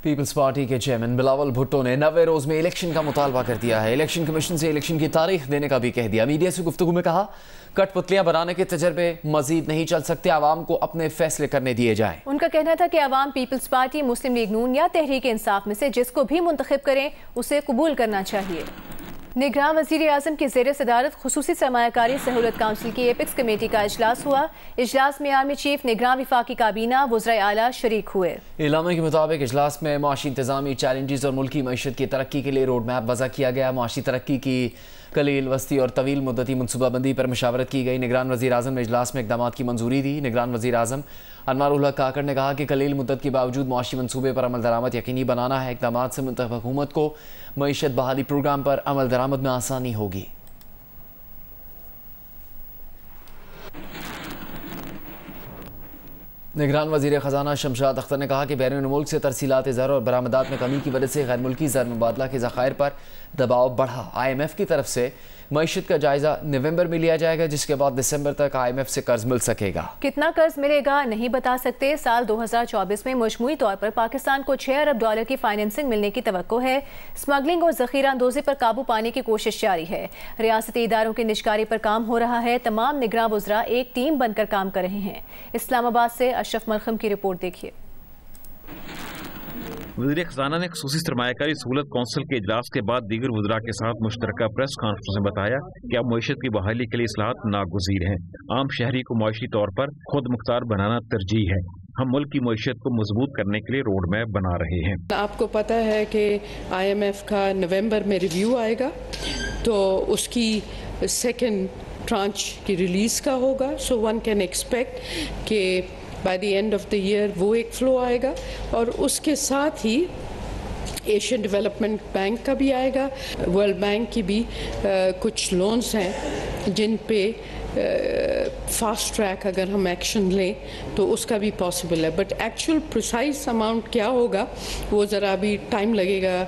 Peoples party کے chairman Bilawal Bhutto نے 90 روز میں الیکشن کا مطالبہ کر دیا ہے۔ الیکشن کمیشن سے الیکشن کی تاریخ دینے کا بھی کہہ دیا۔ میڈیا سے گفتگو میں کہا کٹ پتلیاں بنانے کے تجربے مزید نہیں چل سکتے، عوام کو اپنے فیصلے کرنے دیے جائیں۔ ان کا کہنا تھا کہ عوام پیپلز پارٹی، مسلم لیگ نون یا تحریک انصاف میں سے جس کو بھی منتخب کریں اسے قبول کرنا چاہیے۔ نگراں وزیر اعظم کی زیر صدارت خصوصی سرمایہ کاری سہولت کونسل کی ایپکس کمیٹی کا اجلاس ہوا۔ اجلاس میں آرمی چیف، نگراں وفاقی کابینہ، وزرائے اعلیٰ شریک ہوئے۔ اعلامیہ کے مطابق اجلاس میں معاشی انتظامی چیلنجز اور ملکی معیشت کی ترقی کے لیے روڈ میپ وضع کیا گیا۔ معاشی ترقی کی قلیل، وسطی اور طویل مدتی منصوبہ بندی پر مشاورت کی گئی۔ نگران وزیر اعظم نے اجلاس میں اقدامات کی منظوری دی۔ نگران وزیر اعظم انوار الحق کاکڑ نے کہا کہ قلیل مدت کے باوجود معاشی منصوبے پر عمل درآمد یقینی بنانا ہے۔ اقدامات سے منتخب حکومت کو معیشت بحالی پروگرام پر عمل درآمد میں آسانی ہوگی۔ نگران وزیر خزانہ شمشاد اختر نے کہا کہ بیرون ملک سے ترسیلات زر اور برآمدات میں کمی کی وجہ سے غیر ملکی زر مبادلہ کے ذخائر پر دباؤ بڑھا۔ IMF کی طرف سے معیشت کا جائزہ نومبر میں لیا جائے گا، جس کے بعد دسمبر تک IMF سے قرض مل سکے گا۔ کتنا قرض ملے گا نہیں بتا سکتے۔ سال 2024 میں مجموعی طور پر پاکستان کو $6 ارب کی فائننسنگ ملنے کی توقع ہے۔ اسمگلنگ اور ذخیرہ اندوزی پر قابو پانے کی کوشش جاری ہے۔ ریاستی اداروں کی نجکاری پر کام ہو رہا ہے۔ تمام نگراں وزراء ایک ٹیم بن کر کام کر رہے ہیں۔ اسلام آباد سے اشرف ملخم کی رپورٹ دیکھیے۔ وزیر خزانہ نے خصوصی سرمایہ کاری سہولت کونسل کے اجلاس کے بعد دیگر وزراء کے ساتھ مشترکہ پریس کانفرنس میں بتایا کہ اب معیشت کی بحالی کے لیے اصلاحات ناگزیر ہیں۔ عام شہری کو معاشی طور پر خود مختار بنانا ترجیح ہے۔ ہم ملک کی معیشت کو مضبوط کرنے کے لیے روڈ میپ بنا رہے ہیں۔ آپ کو پتہ ہے کہ IMF کا نومبر میں ریویو آئے گا، تو اس کی سیکنڈ ٹرانچ کی ریلیز کا ہوگا۔ سو ون کین ایکسپیکٹ کہ by the end of the year وہ ایک فلو آئے گا، اور اس کے ساتھ ہی ایشین ڈیولپمنٹ بینک کا بھی آئے گا۔ ورلڈ بینک کی بھی کچھ لونز ہیں جن پہ فاسٹ ٹریک اگر ہم ایکشن لیں تو اس کا بھی پاسبل ہے، بٹ ایکچوئل پریسائز اماؤنٹ کیا ہوگا وہ ذرا بھی ٹائم لگے گا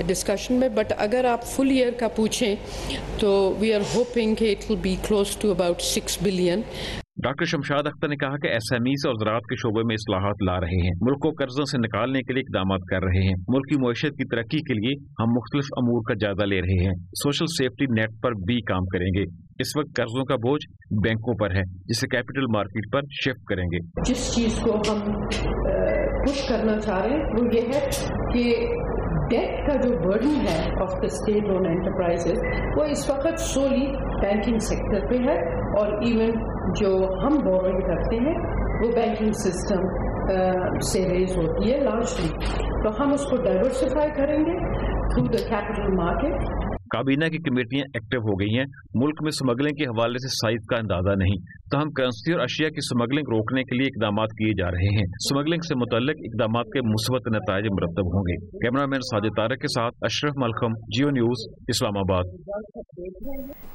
ڈسکشن میں۔ بٹ اگر آپ فل ایئر کا پوچھیں تو وی آر ہوپنگ کہ it will be close to about 6 billion. Doctor Shamshad Akhtar نے کہا کہ SMEs اور زراعت کے شعبے میں اصلاحات لا رہے ہیں، ملک کو قرضوں سے نکالنے کے لیے اقدامات کر رہے ہیں۔ ملک کی معیشت کی ترقی کے لیے ہم مختلف امور کا جائزہ لے رہے ہیں۔ سوشل سیفٹی نیٹ پر بھی کام کریں گے۔ اس وقت قرضوں کا بوجھ بینکوں پر ہے، جسے کیپٹل مارکیٹ پر شفٹ کریں گے۔ جس چیز کو ہم پش کرنا چاہ رہے ہیں وہ یہ ہے کہ ڈیٹ کا جو برڈن ہے of the state owned enterprises وہ اس وقت سولی بینکنگ سیکٹر پہ ہے، اور ایون جو ہم بورنگ کرتے ہیں وہ بینکنگ سسٹم سے ریز ہوتی ہے لارجلی، تو ہم اس کو ڈائیورسفائی کریں گے تھرو دا کیپٹل مارکیٹ۔ کابینہ کی کمیٹیاں ایکٹیو ہو گئی ہیں۔ ملک میں اسمگلنگ کے حوالے سے سائز کا اندازہ نہیں، تو ہم کرنسی اور اشیاء کی اسمگلنگ روکنے کے لیے اقدامات کیے جا رہے ہیں۔ اسمگلنگ سے متعلق اقدامات کے مثبت نتائج مرتب ہوں گے۔ کیمرہ مین ساجد طارق کے ساتھ اشرف ملخم، جیو نیوز، اسلام آباد۔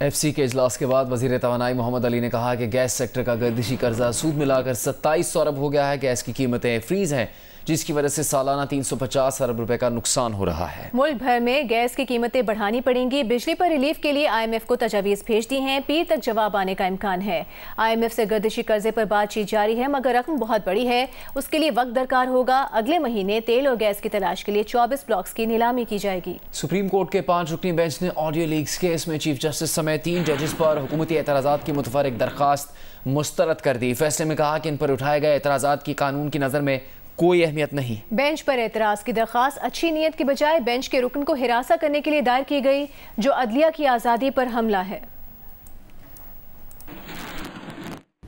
FC کے اجلاس کے بعد وزیر توانائی محمد علی نے کہا کہ گیس سیکٹر کا گردشی قرضہ سود ملا کر 2700 ارب ہو گیا ہے۔ گیس کی قیمتیں فریز ہیں، جس کی وجہ سے سالانہ 350 ارب روپے کا نقصان ہو رہا ہے۔ ملک بھر میں گیس کی قیمتیں بڑھانی پڑیں گی۔ بجلی پر ریلیف کے لیے IMF کو تجاویز بھیج دی ہیں۔ پیر تک جواب آنے کا امکان ہے۔ IMF سے گردشی قرضے پر بات چیت جاری ہے، مگر رقم بہت بڑی ہے، اس کے لیے وقت درکار ہوگا۔ اگلے مہینے تیل اور گیس کی تلاش کے لیے 24 بلاکس کی نیلامی کی جائے گی۔ سپریم کورٹ کے 5 رکنی بینچ نے آڈیو لیکس کیس میں چیف جسٹس سمیت 3 ججز پر حکومتی اعتراضات کی متفرق درخواست مسترد کر دی۔ فیصلے میں کہا کہ ان پر اٹھائے گئے اعتراضات کی قانون کی نظر میں کوئی اہمیت نہیں۔ بینچ پر اعتراض کی درخواست اچھی نیت کی بجائے بینچ کے رکن کو ہراساں کرنے کے لیے دائر کی گئی، جو عدلیہ کی آزادی پر حملہ ہے۔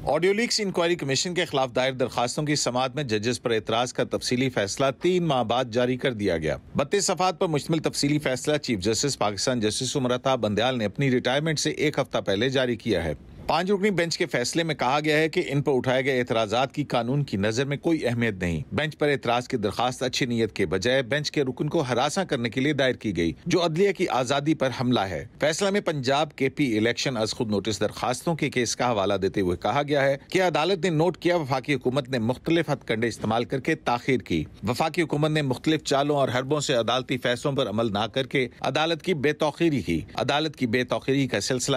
آڈیو لیکس انکوائری کمیشن کے خلاف دائر درخواستوں کی سماعت میں ججز پر اعتراض کا تفصیلی فیصلہ 3 ماہ بعد جاری کر دیا گیا۔ 32 صفحات پر مشتمل تفصیلی فیصلہ chief justice Pakistan justice Umar Ata Bandial نے اپنی ریٹائرمنٹ سے 1 ہفتہ پہلے جاری کیا ہے۔ 5 رکنی بینچ کے فیصلے میں کہا گیا ہے کہ ان پر اٹھائے گئے اعتراضات کی قانون کی نظر میں کوئی اہمیت نہیں۔ بینچ پر اعتراض کی درخواست اچھی نیت کے بجائے بینچ کے رکن کو ہراساں کرنے کے لیے دائر کی گئی، جو عدلیہ کی آزادی پر حملہ ہے۔ فیصلہ میں پنجاب KP الیکشن از خود نوٹس درخواستوں کے کیس کا حوالہ دیتے ہوئے کہا گیا ہے کہ عدالت نے نوٹ کیا وفاقی حکومت نے مختلف ہتھ کنڈے استعمال کر کے تاخیر کی۔ وفاقی حکومت نے مختلف چالوں اور حربوں سے عدالتی فیصلوں پر عمل نہ کر کے عدالت کی بے توقیری کی۔ عدالت کی بے توقیری کا سلسلہ